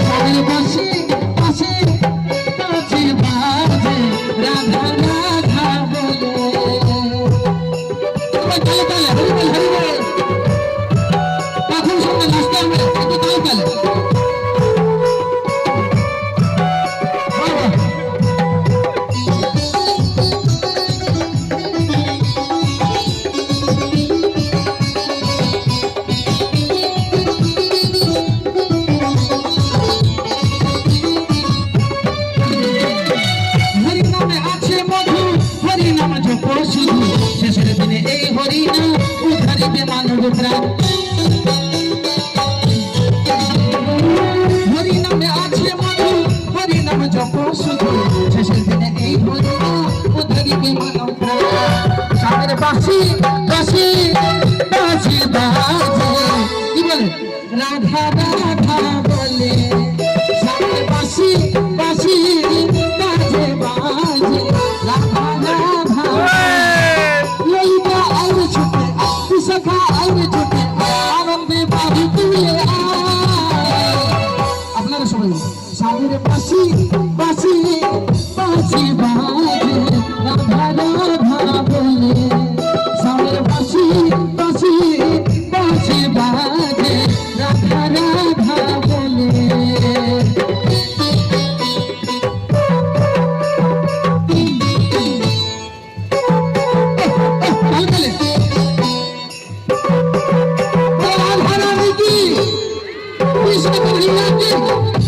স্বামীর বাঁশি বাঁশি বাঁশি বাজে রাধা রাধা বলে। তালে তালে হরি বল হরি বল। তখন সঙ্গে নাচতে হবে একটু তালে তালে। শেষের দিনে এই হরিনাম উদ্ধারিবে মানব প্রাণ। হরিনামে আছে মধু হরিনাম জপ শুধু শেষের দিনে এই হরিনাম উদ্ধারিবে মানব প্রাণ। স্বামীর বাঁশি বাঁশি বাঁশি বাজে কি বলে রাধা রাধা বলে। স্বামীর বাঁশি বাঁশি বাজে বাজে রাধা রাধা। सखा आइए छुटे आनंदे बाबू तुले আপনারা সবাই সাগরে বাঁশি বাঁশি বাঁশি বাজে রাধা রাধা বলে। সাগরে বাঁশি বাঁশি বাঁশি বাজে রাধা রাধা বলে। कृष्ण कन्हैया की